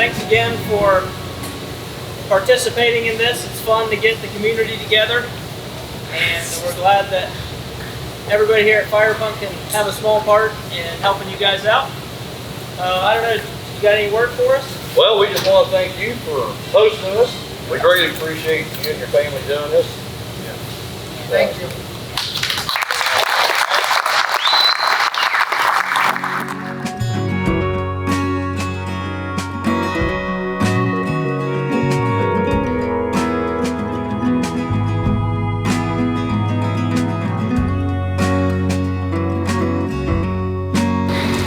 thanks again for participating in this. It's fun to get the community together, and we're glad that everybody here at Firepunk can have a small part in helping you guys out. I don't know, you got any word for us? Well, we just want to thank you for hosting us. We greatly appreciate you and your family doing this. Thank you.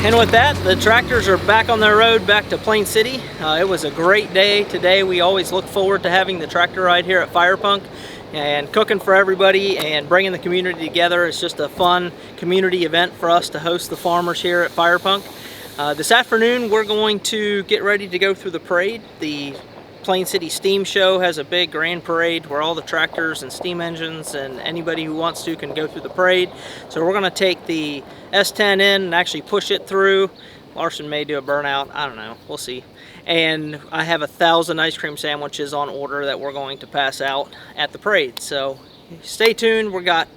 And with that, the tractors are back on their road back to Plain City. It was a great day today. We always look forward to having the tractor ride here at Firepunk and cooking for everybody and bringing the community together. It's just a fun community event for us to host the farmers here at Firepunk. This afternoon, we're going to get ready to go through the parade. The Plain City Steam Show has a big grand parade where all the tractors and steam engines and anybody who wants to can go through the parade. So we're going to take the S10 in and actually push it through. Larson may do a burnout, I don't know, we'll see. And I have 1,000 ice cream sandwiches on order that we're going to pass out at the parade. So stay tuned, we got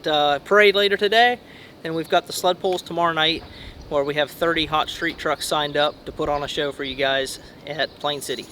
parade later today, and we've got the sled pulls tomorrow night where we have 30 hot street trucks signed up to put on a show for you guys at Plain City.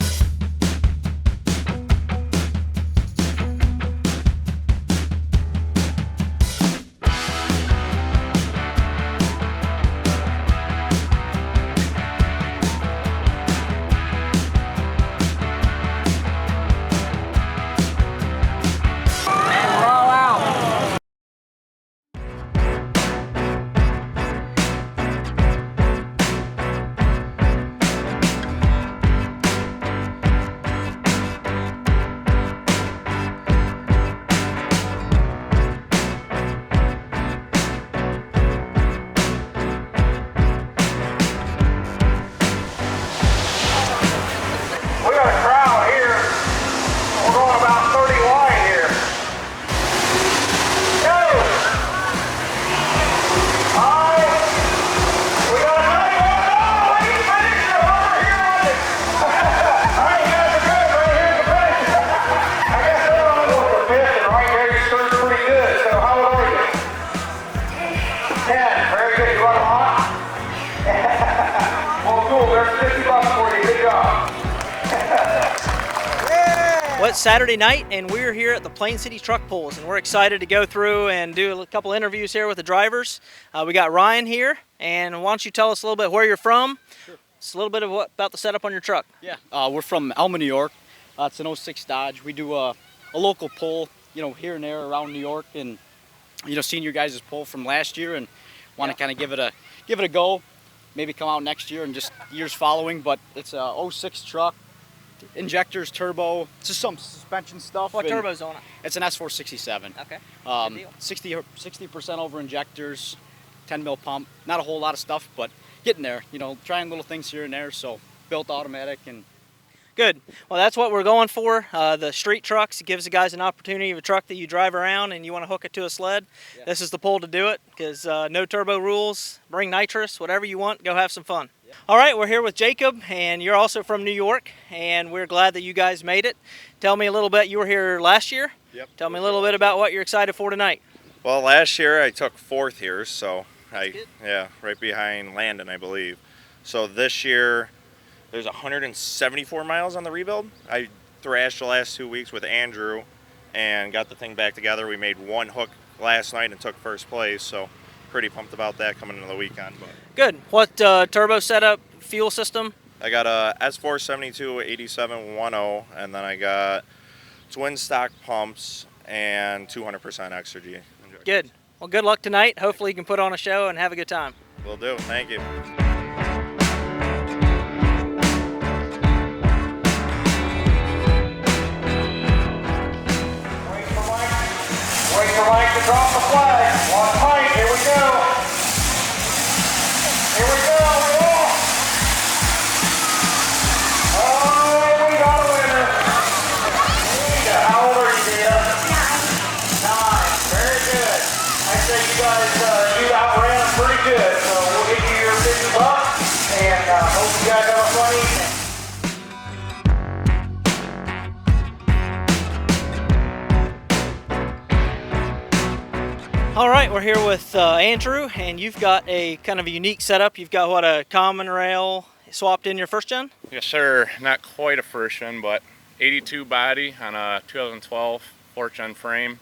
Well, it's Saturday night and we're here at the Plain City Truck Pulls, and we're excited to go through and do a couple interviews here with the drivers. We got Ryan here, and why don't you tell us a little bit where you're from? Sure. Just a little bit of about the setup on your truck. Yeah, we're from Elma, New York. It's an 06 Dodge. We do a local pull, here and there around New York, and seeing your guys' pull from last year, and want to kind of give it a go. Maybe come out next year and just years following. But it's a 06 truck. Injectors, turbo, just some suspension stuff. What turbo's on it? It's an S467. Okay. 60% over injectors, 10 mil pump. Not a whole lot of stuff, but getting there. Trying little things here and there. So built automatic and. Good. Well, that's what we're going for. The street trucks, it gives the guys an opportunity of a truck that you drive around and you want to hook it to a sled. Yeah. This is the pull to do it because no turbo rules. Bring nitrous, whatever you want. Go have some fun. Yeah. All right, we're here with Jacob, and you're also from New York, and we're glad that you guys made it. Tell me a little bit. You were here last year. Yep. Tell me a little bit about what you're excited for tonight. Well, last year I took 4th here, so right behind Landon, I believe. So this year there's 174 miles on the rebuild. I thrashed the last 2 weeks with Andrew and got the thing back together. We made one hook last night and took 1st place, so pretty pumped about that coming into the weekend. But good. What turbo setup, fuel system? I got a S472 8710, and then I got twin stock pumps and 200% extra G. Good. Well, good luck tonight. Hopefully you can put on a show and have a good time. Will do. Thank you. Wait for Mike to drop the flag. One pint, here we go. Here we go, roll. Oh, we got a winner. How old are you, Dita? 9. Very good. I say you guys, you outran them pretty good, so we'll get you your $50 and hope you guys have a fun evening. right, we're here with Andrew, and you've got a kind of a unique setup. You've got what, a common rail swapped in your first gen? Yes, sir. Not quite a first gen, but 82 body on a 2012 4th gen frame,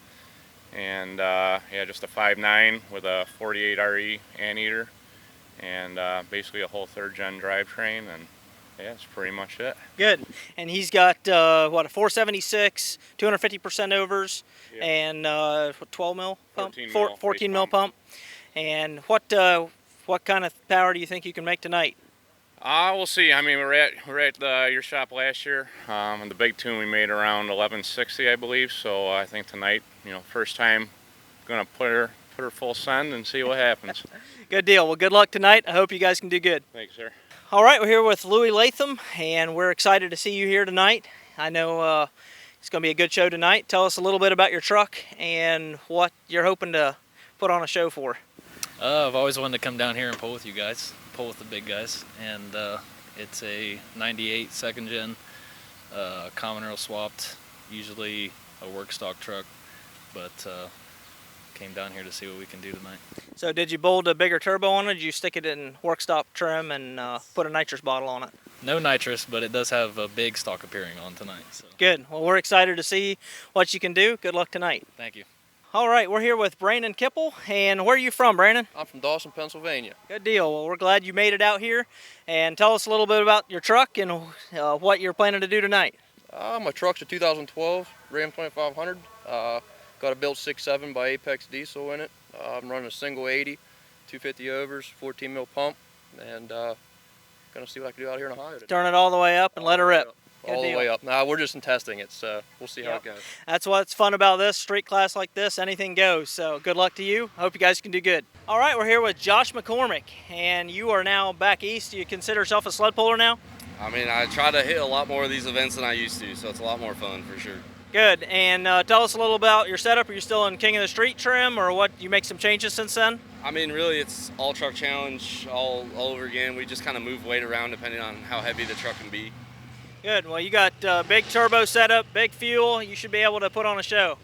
and yeah, just a 5.9 with a 48 RE anteater, and basically a whole 3rd gen drivetrain, and yeah, that's pretty much it. Good. And he's got what, a 476, 250% overs, Yep. and 12 mil pump, 14 mil 14 base mil pump. And what kind of power do you think you can make tonight? We'll see. I mean, we were at your shop last year, and the big tune we made around 1160, I believe. So I think tonight, first time, gonna put her full send and see what happens. Good deal. Well, good luck tonight. I hope you guys can do good. Thanks, sir. All right, we're here with Louis Latham, and we're excited to see you here tonight. I know it's going to be a good show tonight. Tell us a little bit about your truck and what you're hoping to put on a show for. I've always wanted to come down here and pull with you guys, pull with the big guys, and it's a 98 2nd gen, common rail swapped, usually a work stock truck, but came down here to see what we can do tonight. So did you bolt a bigger turbo on it? Did you stick it in work stop trim and put a nitrous bottle on it? No nitrous, but it does have a big stock appearing on tonight. So. Good. Well, we're excited to see what you can do. Good luck tonight. Thank you. All right, we're here with Brandon Kipple, and where are you from, Brandon? I'm from Dawson, Pennsylvania. Good deal. Well, we're glad you made it out here, and tell us a little bit about your truck and what you're planning to do tonight. My truck's a 2012 Ram 2500. Got a built 6.7 by Apex diesel in it. I'm running a single 80, 250 overs, 14 mil pump, and gonna see what I can do out here in Ohio today. Turn it all the way up and let her rip. Good All deal. the way up. Nah, we're just in testing it, so we'll see how it goes. That's what's fun about this street class like this. Anything goes. So good luck to you. Hope you guys can do good. All right, we're here with Josh McCormick, and you are now back east. Do you consider yourself a sled puller now? I mean, I try to hit a lot more of these events than I used to, so it's a lot more fun for sure. Good. And tell us a little about your setup. Are you still in King of the Street trim, or what? You make some changes since then? I mean, really, it's all truck challenge all over again. We just kind of move weight around depending on how heavy the truck can be. Good. Well, you got big turbo setup, big fuel. You should be able to put on a show.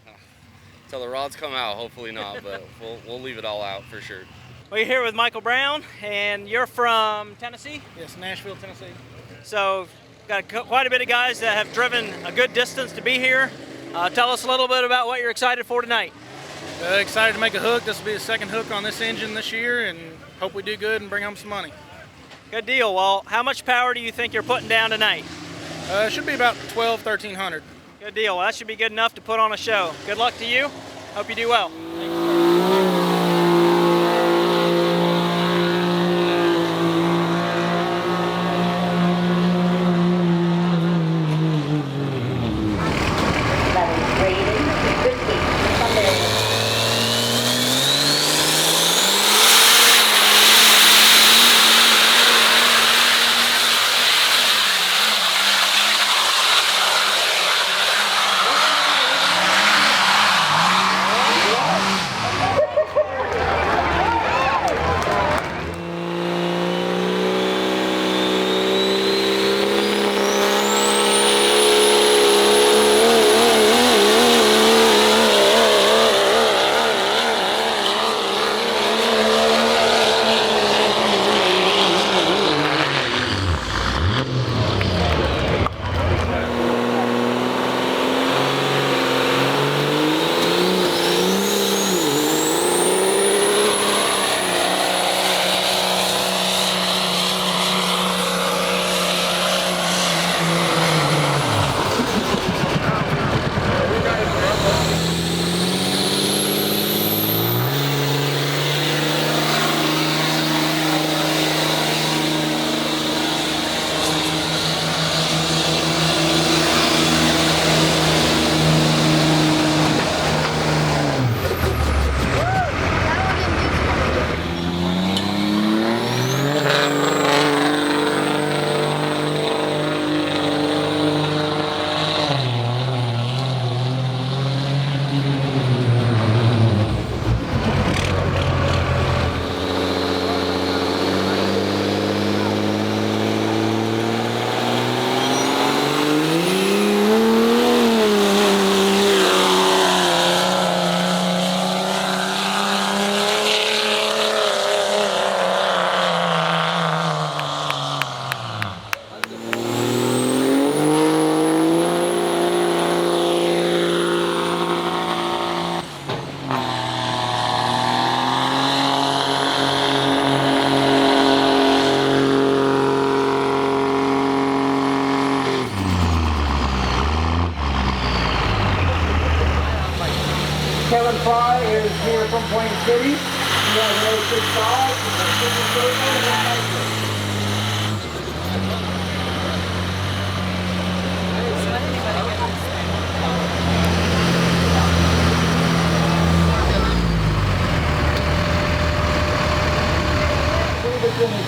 Till the rods come out, hopefully not, but we'll leave it all out for sure. Well, you're here with Michael Brown, and you're from Tennessee? Yes, Nashville, Tennessee. So, got quite a bit of guys that have driven a good distance to be here. Tell us a little bit about what you're excited for tonight. Excited to make a hook. This will be the second hook on this engine this year, and hope we do good and bring home some money. Good deal. Well, how much power do you think you're putting down tonight? It should be about 1,300. Good deal. Well, that should be good enough to put on a show. Good luck to you. Hope you do well.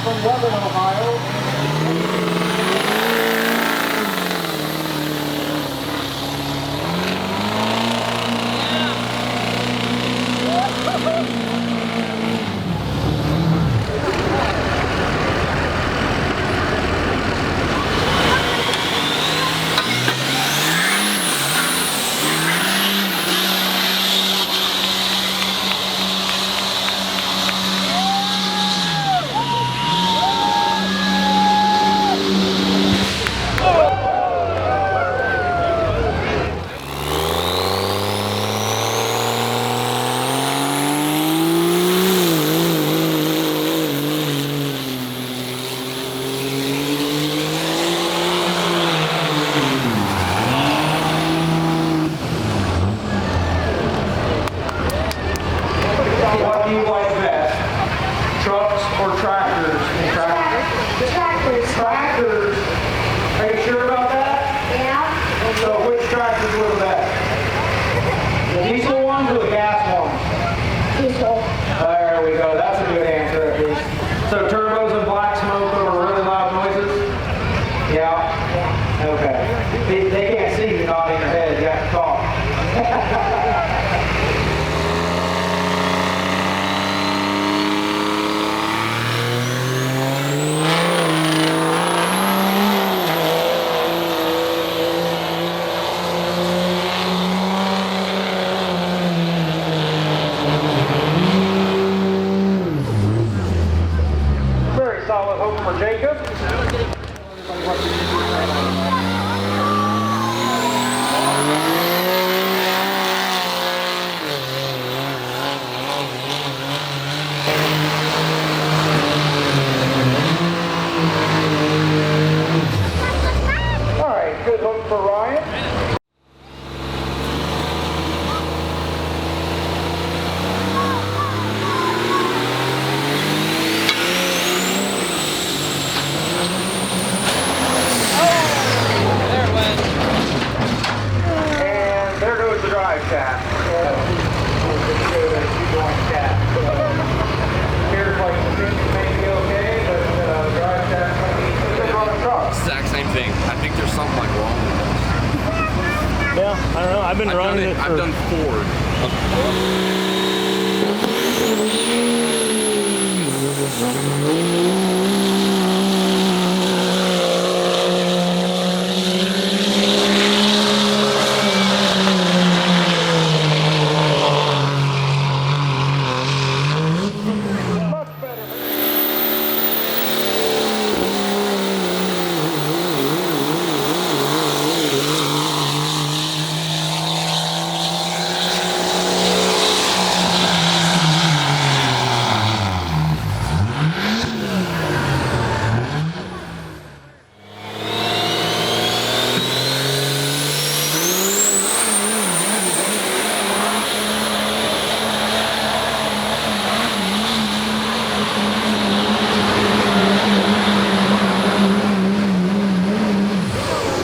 From Lebanon, Ohio. What do you like best? Trucks or tractors? Tractors. Tractors. Are you sure about that? Yeah. So which tractors were the best? The diesel ones or the gas ones? Diesel. There we go. That's a good answer at least. So turbos and black smoke over really loud noises? Yeah? Okay. They can't see you nodding your head. You have to talk. Very solid hope for Jacob. All right, good hook for Ryan. And there goes the drive shaft. Here's like the things may be okay, but the drive shaft might be on a truck. Exact same thing. I think there's something like wrong with this. Yeah, I don't know. I've been running it for... I've done Ford.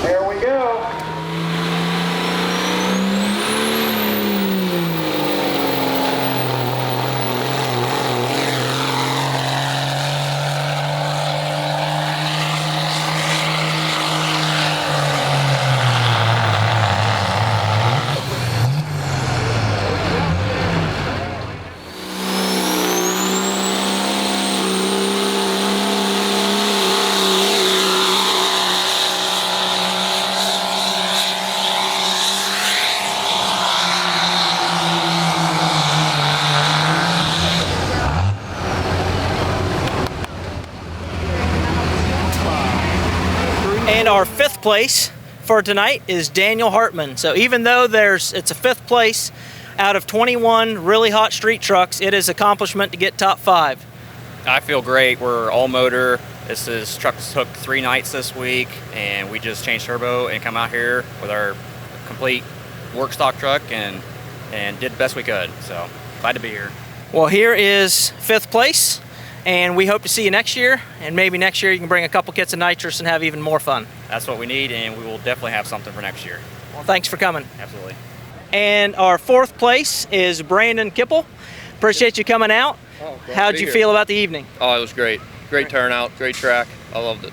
There we go. And our fifth place for tonight is Daniel Hartman. So even though it's a fifth place out of 21 really hot street trucks, it is an accomplishment to get top 5. I feel great. We're all motor. Truck's took 3 nights this week, and we just changed turbo and come out here with our complete work stock truck and did the best we could. So glad to be here. Well, here is fifth place, and we hope to see you next year, and maybe next year you can bring a couple kits of nitrous and have even more fun. That's what we need, and we will definitely have something for next year. Well, thanks for coming. Absolutely. And our 4th place is Brandon Kipple. Appreciate you coming out. How'd you feel about the evening? Oh, it was great. Great turnout, great track. I loved it.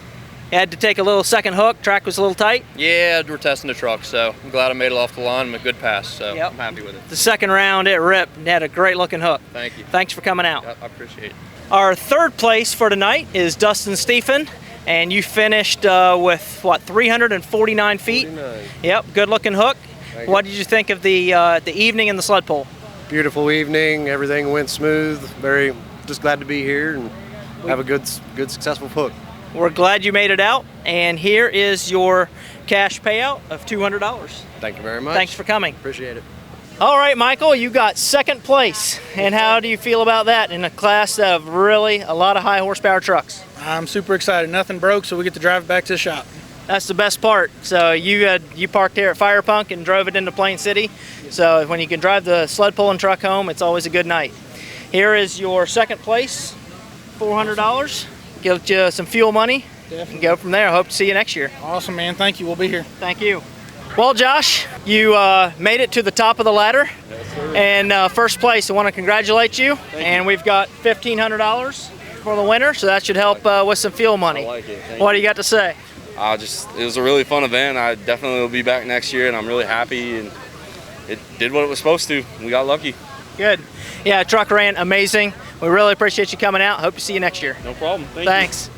You had to take a little second hook. Track was a little tight. Yeah, we're testing the truck, so I'm glad I made it off the line with a good pass, so Yep. I'm happy with it. The second round, it ripped and had a great looking hook. Thank you. Thanks for coming out. I appreciate it. Our 3rd place for tonight is Dustin Stephen, and you finished with, what, 349 feet? 49. Yep, good looking hook. Thank What did you think of the evening in the sled pull? Beautiful evening. Everything went smooth. Very just glad to be here and have a good successful hook. We're glad you made it out, and here is your cash payout of $200. Thank you very much. Thanks for coming. Appreciate it. All right, Michael, you got 2nd place, and how do you feel about that in a class of really a lot of high horsepower trucks? I'm super excited. Nothing broke, so we get to drive it back to the shop. That's the best part. So you parked here at Firepunk and drove it into Plain City. So when you can drive the sled pulling truck home, it's always a good night. Here is your 2nd place, $400. Give you some fuel money. Definitely. And go from there. Hope to see you next year. Awesome, man. Thank you. We'll be here. Thank you. Well, Josh, you made it to the top of the ladder. Yes, sir. And 1st place. I want to congratulate you. And we've got $1,500 for the winner, so that should help with some fuel money. I like it. What do you got to say? It was a really fun event. I definitely will be back next year, and I'm really happy. And it did what it was supposed to. We got lucky. Good. Yeah, truck ran amazing. We really appreciate you coming out. Hope to see you next year. No problem. Thanks.